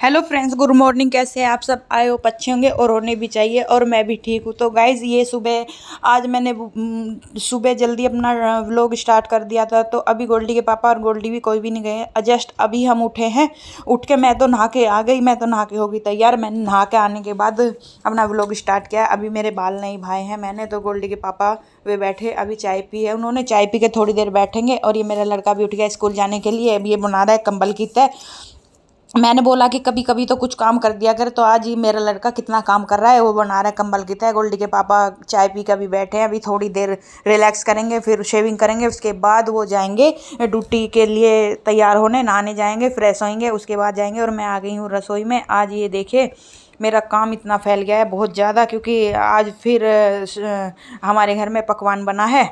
Hello friends, good morning. कैसे हैं आप सब? आए हो अच्छे होंगे और होने भी चाहिए। और मैं भी ठीक हूँ। तो गाइज़, ये सुबह आज मैंने सुबह जल्दी अपना व्लॉग स्टार्ट कर दिया था। तो अभी गोल्डी के पापा और गोल्डी भी कोई भी नहीं गए हैं। जस्ट अभी हम उठे हैं। उठ के मैं तो नहा के आ गई, मैं तो नहा के हो गई तैयार। मैंने नहा के आने के बाद अपना व्लॉग स्टार्ट किया। अभी मेरे बाल नहीं भाए हैं मैंने। तो गोल्डी के पापा वे बैठे, अभी चाय पी है उन्होंने। चाय पी के थोड़ी देर बैठेंगे। और ये मेरा लड़का भी उठ गया स्कूल जाने के लिए। अभी ये बना रहा है कंबल की तय। मैंने बोला कि कभी कभी तो कुछ काम कर दिया कर। तो आज ही मेरा लड़का कितना काम कर रहा है, वो बना रहा है कंबल की तय। गोल्डी के पापा चाय पी के अभी बैठे हैं। अभी थोड़ी देर रिलैक्स करेंगे, फिर शेविंग करेंगे। उसके बाद वो जाएंगे ड्यूटी के लिए तैयार होने, नहाने जाएंगे, फ्रेश होंगे, उसके बाद जाएंगे। और मैं आ गई हूँ रसोई में। आज ये देखिए मेरा काम इतना फैल गया है बहुत ज़्यादा, क्योंकि आज फिर हमारे घर में पकवान बना है।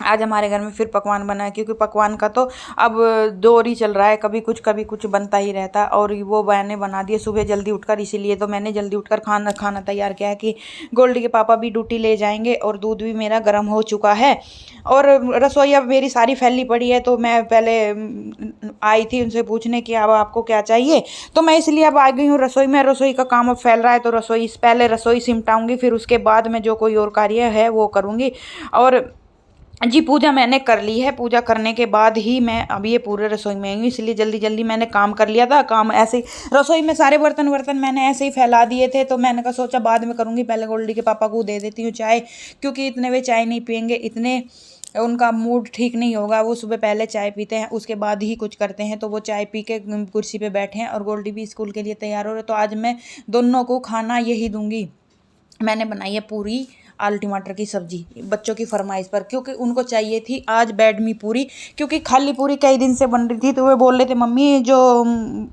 आज हमारे घर में फिर पकवान बना है, क्योंकि पकवान का तो अब दौर ही चल रहा है। कभी कुछ बनता ही रहता है। और वो मैंने बना दिए सुबह जल्दी उठकर, इसीलिए तो मैंने जल्दी उठकर खाना तैयार किया है कि गोल्डी के पापा भी ड्यूटी ले जाएंगे। और दूध भी मेरा गर्म हो चुका है। और रसोई अब मेरी सारी फैली पड़ी है। तो मैं पहले आई थी उनसे पूछने कि अब आपको क्या चाहिए। तो मैं इसलिए अब आ गई हूँ रसोई में। रसोई का काम अब फैल रहा है, तो पहले रसोई सिमटाऊंगी, फिर उसके बाद में जो कोई और कार्य है वो करूँगी। और जी, पूजा मैंने कर ली है। पूजा करने के बाद ही मैं अभी ये पूरे रसोई में आई हूँ, इसलिए जल्दी जल्दी मैंने काम कर लिया था। काम ऐसे ही रसोई में सारे बर्तन वर्तन मैंने ऐसे ही फैला दिए थे। तो मैंने कहा सोचा बाद में करूँगी, पहले गोल्डी के पापा को दे देती हूँ चाय, क्योंकि इतने वे चाय नहीं पियेंगे, इतने उनका मूड ठीक नहीं होगा। वो सुबह पहले चाय पीते हैं, उसके बाद ही कुछ करते हैं। तो वो चाय पी के कुर्सी पे बैठे हैं। और गोल्डी भी स्कूल के लिए तैयार हो रहे। तो आज मैं दोनों को खाना यही दूंगी। मैंने बनाई है पूरी आलू टमाटर की सब्जी, बच्चों की फरमाइश पर, क्योंकि उनको चाहिए थी आज बेडमी पूरी। क्योंकि खाली पूरी कई दिन से बन रही थी। तो वे बोल रहे थे मम्मी जो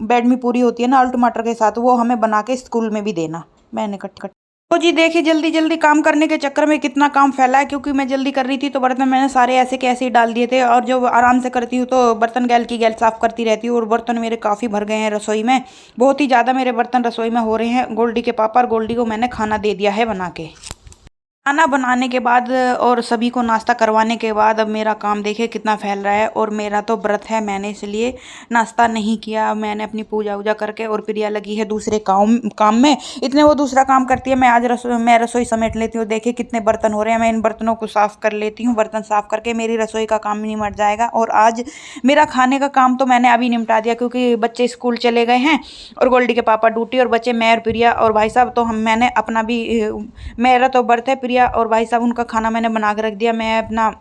बेडमी पूरी होती है ना आलू टमाटर के साथ, वो हमें बना के स्कूल में भी देना। मैंने कट तो जी देखिए, जल्दी जल्दी काम करने के चक्कर में कितना काम फैला है। क्योंकि मैं जल्दी कर रही थी तो बर्तन मैंने सारे ऐसे के ऐसे ही डाल दिए थे। और जो आराम से करती हूँ तो बर्तन गैल की गैल साफ करती रहती हूँ। और बर्तन मेरे काफ़ी भर गए हैं रसोई में। बहुत ही ज़्यादा मेरे बर्तन रसोई में हो रहे हैं। गोल्डी के पापा और गोल्डी को मैंने खाना दे दिया है बना के। खाना बनाने के बाद और सभी को नाश्ता करवाने के बाद अब मेरा काम देखिए कितना फैल रहा है। और मेरा तो व्रत है, मैंने इसलिए नाश्ता नहीं किया। मैंने अपनी पूजा वूजा करके, और प्रिया लगी है दूसरे काम काम में। इतने वो दूसरा काम करती है, मैं रसोई समेट लेती हूँ। देखिए कितने बर्तन हो रहे हैं, मैं इन बर्तनों को साफ़ कर लेती हूँ। बर्तन साफ़ करके मेरी रसोई का काम निमट जाएगा। और आज मेरा खाने का काम तो मैंने अभी निपटा दिया, क्योंकि बच्चे स्कूल चले गए हैं और गोल्डी के पापा ड्यूटी, और बच्चे मैं और प्रिया और भाई साहब। तो मैंने अपना भी मेरा तो बर्थ है, प्रिया और भाई साहब उनका खाना मैंने बना के रख दिया। मैं अपना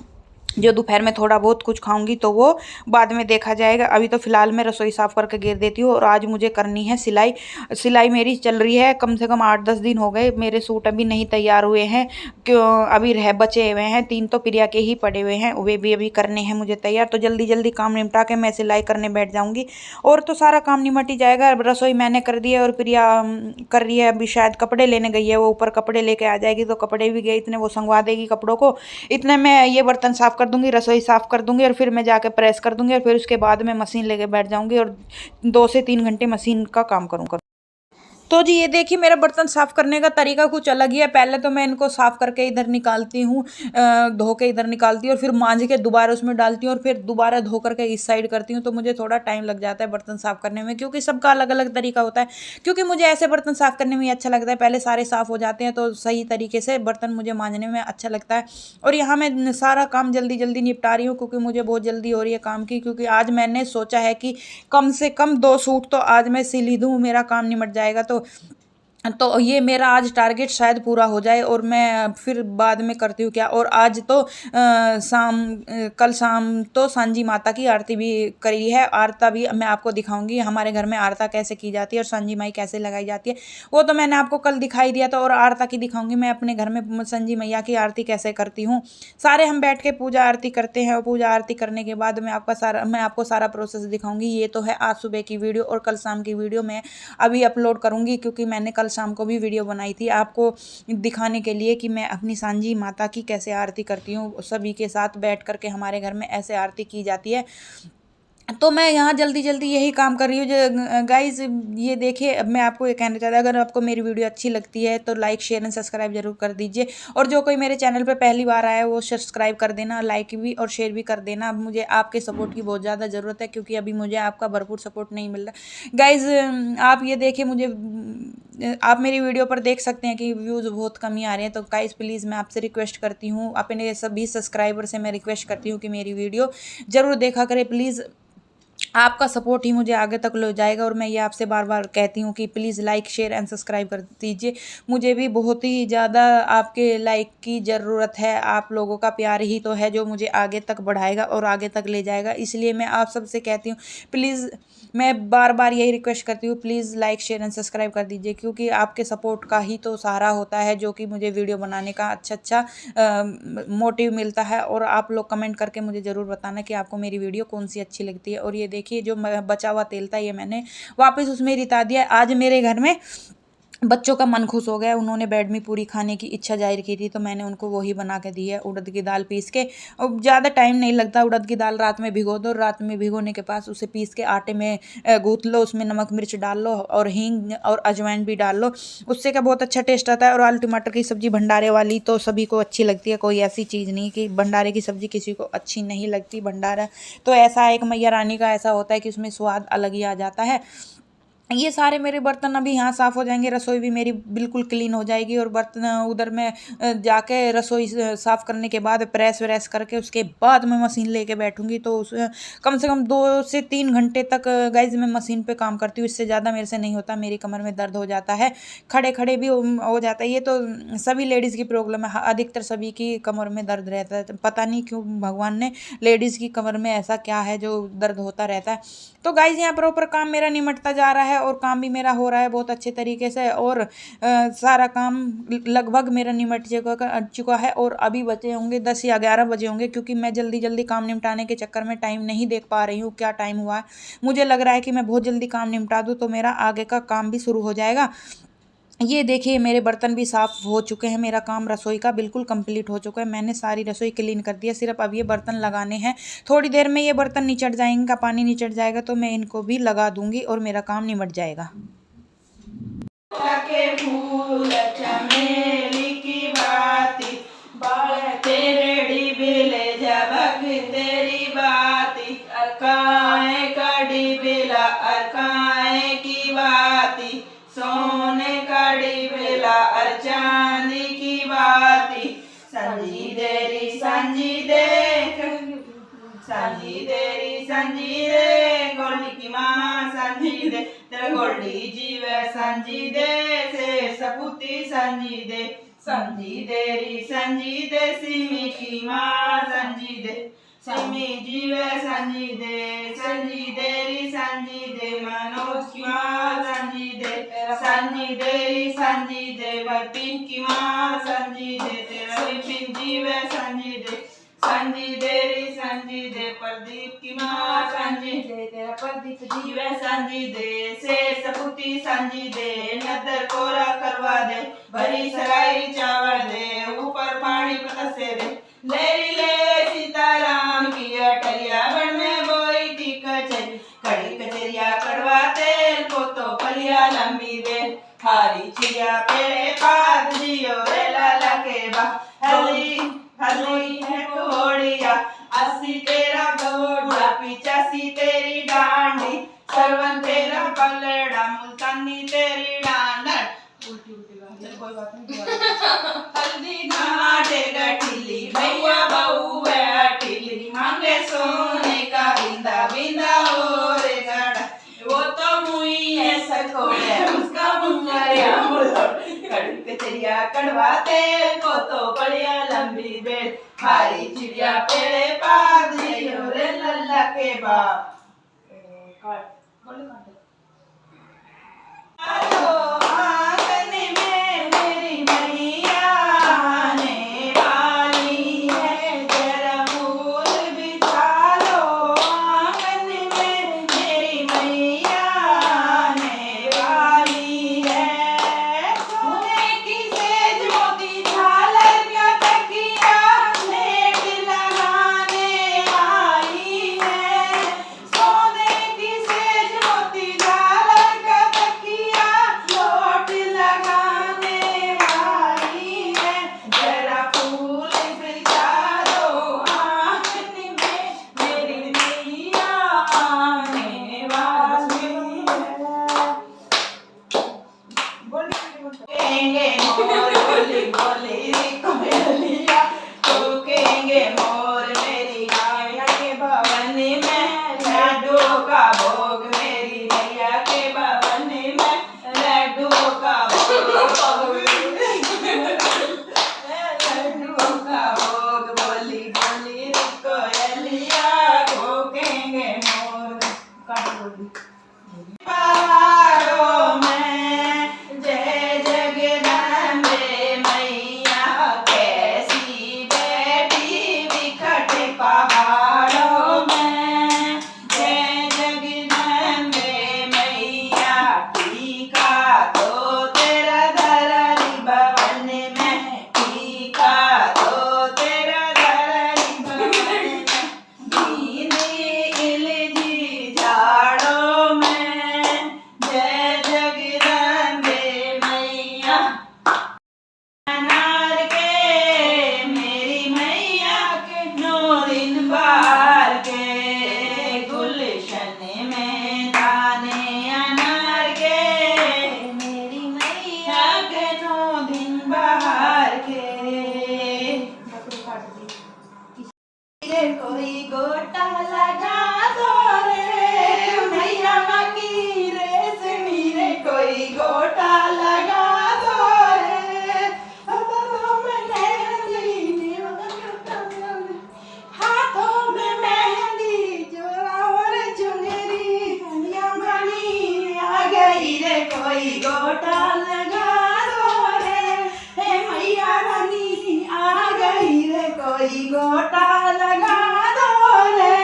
जो दोपहर में थोड़ा बहुत कुछ खाऊंगी तो वो बाद में देखा जाएगा। अभी तो फिलहाल मैं रसोई साफ करके गिर देती हूँ। और आज मुझे करनी है सिलाई। सिलाई मेरी चल रही है, कम से कम 8-10 दिन हो गए। मेरे सूट अभी नहीं तैयार हुए हैं, क्यों अभी रह बचे हुए हैं। 3 तो प्रिया के ही पड़े हुए हैं, वे भी अभी करने हैं मुझे तैयार। तो जल्दी जल्दी काम निपटा के मैं सिलाई करने बैठ जाऊँगी। और तो सारा काम निमट ही जाएगा। रसोई मैंने कर दी है, और प्रिया कर रही है। अभी शायद कपड़े लेने गई है, वो ऊपर कपड़े लेके आ जाएगी। तो कपड़े भी गए, इतने वो संगवा देगी कपड़ों को। इतने में ये बर्तन साफ कर दूंगी, रसोई साफ कर दूंगी, और फिर मैं जाके प्रेस कर दूंगी। और फिर उसके बाद मैं मशीन लेके बैठ जाऊंगी और 2 से 3 घंटे मशीन का काम करूँगा। तो जी ये देखिए, मेरा बर्तन साफ़ करने का तरीका कुछ अलग ही है। पहले तो मैं इनको साफ़ करके इधर निकालती हूँ, धो के इधर निकालती हूँ, और फिर मांज के दोबारा उसमें डालती हूँ, और फिर दोबारा धो करके इस साइड करती हूँ। तो मुझे थोड़ा टाइम लग जाता है बर्तन साफ़ करने में, क्योंकि सबका अलग अलग तरीका होता है। क्योंकि मुझे ऐसे बर्तन साफ़ करने में ही अच्छा लगता है, पहले सारे साफ़ हो जाते हैं तो सही तरीके से बर्तन मुझे मांजने में अच्छा लगता है। और यहाँ मैं सारा काम जल्दी जल्दी निपटा रही हूँ, क्योंकि मुझे बहुत जल्दी हो रही है काम की। क्योंकि आज मैंने सोचा है कि कम से कम 2 सूट तो आज मैं सिल ही दूँ, मेरा काम निमट जाएगा। तो ये मेरा आज टारगेट शायद पूरा हो जाए, और मैं फिर बाद में करती हूँ क्या। और आज तो कल शाम तो सांजी माता की आरती भी करी है। आरता भी मैं आपको दिखाऊंगी, हमारे घर में आरता कैसे की जाती है और सांजी माई कैसे लगाई जाती है, वो तो मैंने आपको कल दिखाई दिया था। और आरता की दिखाऊंगी मैं अपने घर में संजी मैया की आरती कैसे करती हूँ। सारे हम बैठ के पूजा आरती करते हैं, और पूजा आरती करने के बाद मैं आपको सारा प्रोसेस दिखाऊंगी। ये तो है आज सुबह की वीडियो, और कल शाम की वीडियो मैं अभी अपलोड करूंगी, क्योंकि मैंने कल शाम को भी वीडियो बनाई थी आपको दिखाने के लिए कि मैं अपनी सांजी माता की कैसे आरती करती हूँ। सभी के साथ बैठ करके हमारे घर में ऐसे आरती की जाती है। तो मैं यहाँ जल्दी जल्दी यही काम कर रही हूँ जो गाइज़। ये देखिए, अब मैं आपको ये कहना चाहता हूँ, अगर आपको मेरी वीडियो अच्छी लगती है तो लाइक शेयर एंड सब्सक्राइब जरूर कर दीजिए। और जो कोई मेरे चैनल पे पहली बार आया है वो सब्सक्राइब कर देना, लाइक भी और शेयर भी कर देना। अब मुझे आपके सपोर्ट की बहुत ज़्यादा ज़रूरत है, क्योंकि अभी मुझे आपका भरपूर सपोर्ट नहीं मिल रहा गाइज़। आप ये देखिए, मुझे आप मेरी वीडियो पर देख सकते हैं कि व्यूज़ बहुत कमी आ रहे हैं। तो गाइज़ प्लीज़ मैं आपसे रिक्वेस्ट करती हूँ, अपने सभी सब्सक्राइबर से मैं रिक्वेस्ट करती हूँ कि मेरी वीडियो ज़रूर देखा करें प्लीज़। आपका सपोर्ट ही मुझे आगे तक ले जाएगा। और मैं ये आपसे बार बार कहती हूँ कि please like share and subscribe कर दीजिए। मुझे भी बहुत ही ज़्यादा आपके लाइक की ज़रूरत है। आप लोगों का प्यार ही तो है जो मुझे आगे तक बढ़ाएगा और आगे तक ले जाएगा। इसलिए मैं आप सबसे कहती हूँ प्लीज़, मैं बार बार यही रिक्वेस्ट करती हूँ, please like share and subscribe कर दीजिए, क्योंकि आपके सपोर्ट का ही तो सहारा होता है जो कि मुझे वीडियो बनाने का अच्छा मोटिव मिलता है। और आप लोग कमेंट करके मुझे ज़रूर बताना कि आपको मेरी वीडियो कौन सी अच्छी लगती है। और ये देखिए, जो बचा हुआ तेल था ये मैंने वापस उसमें रिता दिया। आज मेरे घर में बच्चों का मन खुश हो गया, उन्होंने बेड में पूरी खाने की इच्छा जाहिर की थी, तो मैंने उनको वही बना के दी है, उड़द की दाल पीस के। और ज़्यादा टाइम नहीं लगता, उड़द की दाल रात में भिगो दो, रात में भिगोने के पास उसे पीस के आटे में गूँथ लो, उसमें नमक मिर्च डाल लो और हींग और अजवाइन भी डाल लो। उससे क्या बहुत अच्छा टेस्ट आता है। और आलू टमाटर की सब्ज़ी भंडारे वाली तो सभी को अच्छी लगती है, कोई ऐसी चीज़ नहीं कि भंडारे की सब्ज़ी किसी को अच्छी नहीं लगती। भंडारा तो ऐसा एक मैया रानी का ऐसा होता है कि उसमें स्वाद अलग ही आ जाता है। ये सारे मेरे बर्तन अभी यहाँ साफ़ हो जाएंगे, रसोई भी मेरी बिल्कुल क्लीन हो जाएगी। और बर्तन उधर में जाके रसोई साफ़ करने के बाद प्रेस व्रेस करके उसके बाद मैं मशीन लेके बैठूंगी। तो उस कम से कम 2 से 3 घंटे तक गाइज मैं मशीन पे काम करती हूँ। इससे ज़्यादा मेरे से नहीं होता, मेरी कमर में दर्द हो जाता है, खड़े खड़े भी हो जाता है। ये तो सभी लेडीज़ की प्रॉब्लम है, अधिकतर सभी की कमर में दर्द रहता है। पता नहीं क्यों भगवान ने लेडीज़ की कमर में ऐसा क्या है जो दर्द होता रहता है। तो गाइज यहाँ प्रॉपर काम मेरा निमटता जा रहा है और काम भी मेरा हो रहा है बहुत अच्छे तरीके से। और सारा काम लगभग मेरा निमट चुका है। और अभी बचे होंगे 10 या 11 बजे होंगे, क्योंकि मैं जल्दी जल्दी काम निपटाने के चक्कर में टाइम नहीं देख पा रही हूँ क्या टाइम हुआ है। मुझे लग रहा है कि मैं बहुत जल्दी काम निपटा दूँ तो मेरा आगे का काम भी शुरू हो जाएगा। ये देखिए, मेरे बर्तन भी साफ़ हो चुके हैं, मेरा काम रसोई का बिल्कुल कंप्लीट हो चुका है। मैंने सारी रसोई क्लीन कर दी है, सिर्फ अब ये बर्तन लगाने हैं। थोड़ी देर में ये बर्तन निचट जाएंगे, पानी निचट जाएगा तो मैं इनको भी लगा दूंगी और मेरा काम निमट जाएगा। फूल चमेली की बाती तेरी बिले जबक तेरी बाती अरकाए कड़ी बिला अरकाए की बाती सोने कड़ी बिला अर चांदी की बाती संजी देरी संजी दे संजी देरी संजी दे गोल्डी की माँ संजी दे तेरा गोल्डी जीव संजी दे से सपूती संजी दे संजी देरी संजी दे सिमी की माँ संजी दे सिमी जीव संजी देरी संजी दे मनोज की माँ संजी दे संजी देरी संजी दे वर्पिन की माँ संजी दे तेरा विपिन जीव संजी दे संजी देरी संजी दे प्रदीप की माँ संजी दे तेरा प्रदीप जीव संजी दे से सपूती संजी दे नदर कोरा करवा दे भरी सराई चावल दे ऊपर पानी पतसे दे लेरी ले सीताराम की अटरिया बन में बोई थी कचरी कड़ी कचरिया कड़वा तेल को तो फलिया लंबी दे हारी चिड़िया पेड़े पात जियो रे लाला के बा हली हली है घोड़िया 80 तेरा घोड़ा 85 तेरी डांडी सरवन तेरा पलड़ा मुल्तानी तेरी डांडर उल्टी उल्टी बात कोई बात नहीं। हल्दी घाटे गठिली भैया बहू है टिली मांगे सोने का बिंदा बिंदा हो रे गड़ा वो तो मुई है सकोड़े उसका मुंगरिया मुलोड़ कड़ी कचरिया कड़वा तेल को तो बढ़िया लंबी बेल हारी चिड़िया पेड़े पाद जियो रे लल्ला के बाप कोई गोटा लगा दो रे, हाथों में मेहंदी जोड़ा और चुनरी कन्या बनी आ गई रे, कोई गोटा लगा दो रे, हे मैया रानी आ गई रे, कोई गोटा लगा दो रे,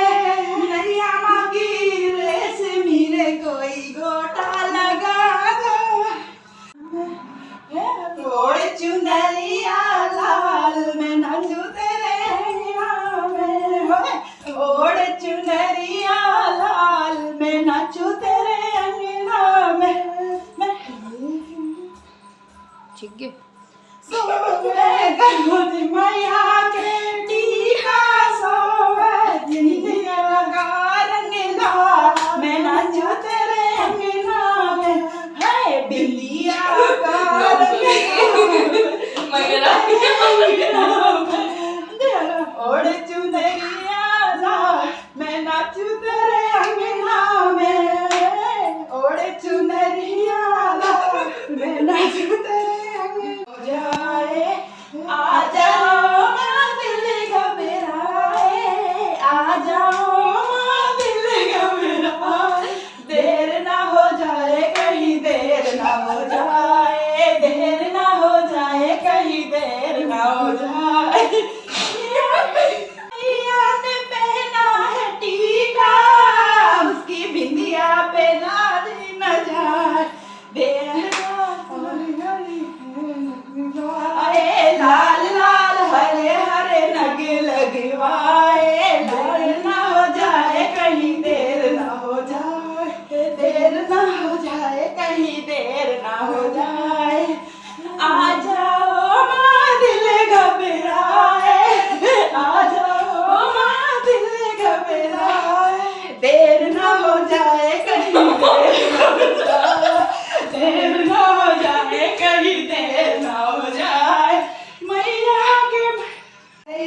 नरिया मांगी रेशमी रे, कोई गोटा लगा दो, ओढ़ चुनरिया लाल में नाचू तेरे अंगना में, ओढ़ चुनरिया लाल में नाचू तेरे अंगना में, ठीक है। सोवे गंज मैया के टीका सोवे जिंदगी लगा रंगला, मैं नाचू तेरे अंगना में, है बिल्लिया का मगरा ओढ़ चुनरिया लाल मैं नाचू तेरे अंगना में, ओढ़ चुनरिया लाल मैं नाचू तेरे अंगना जाए, आ जाओ माँ दिल घबराए, आ जाओ माँ दिल घबराए, देर ना हो जाए कहीं देर ना हो जाए, देर ना हो जाए कहीं देर ना हो जाए, मैया ने पहना है टीका, उसकी बिंदिया पे लाल न जाए, देर आए लाल लाल हरे हरे नग लगवाए, लाल ना हो जाए कहीं देर ना हो जाए, देर ना हो जाए कहीं देर ना हो जाए, आ जाओ माँ दिल घबराए, आ जाओ माँ दिल घबराए, देर ना हो जाए कहीं देर ना हो जाए, देर ना हो जाए कहीं देर ना हो जाए, मैया के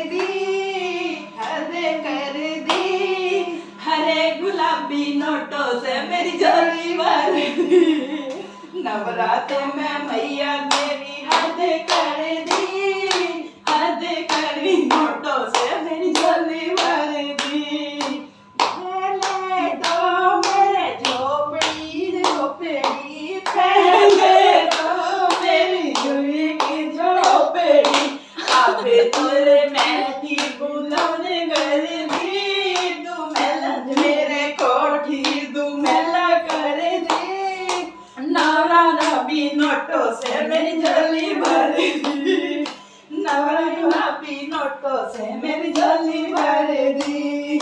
दी हरे कर दी, हरे गुलाबी नोटों से मेरी झोली भर दी, नवरात्रों में मैया मेरी हद कर दी, हद कर दी नोटों से मेरी झोली भर दी, ले दो मेरे झोपड़ी झोपड़ी, पहले तो मेरी झोली की झोपड़ी, अब तोरे मैं थी बुलौने कर दी, तू मेला मेरे कोठी तू मेला कर दी, नवरा रबी नोटों से मेरी झोली भर दी, नवरा रबी नोटों से मेरी झोली भर दी,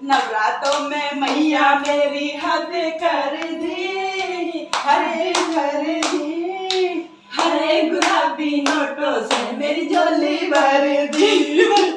नवरातों में मैया मेरी हद कर दी, हरे कर दी, हरे गुलाबी नोटों से मेरी झोली भर दी।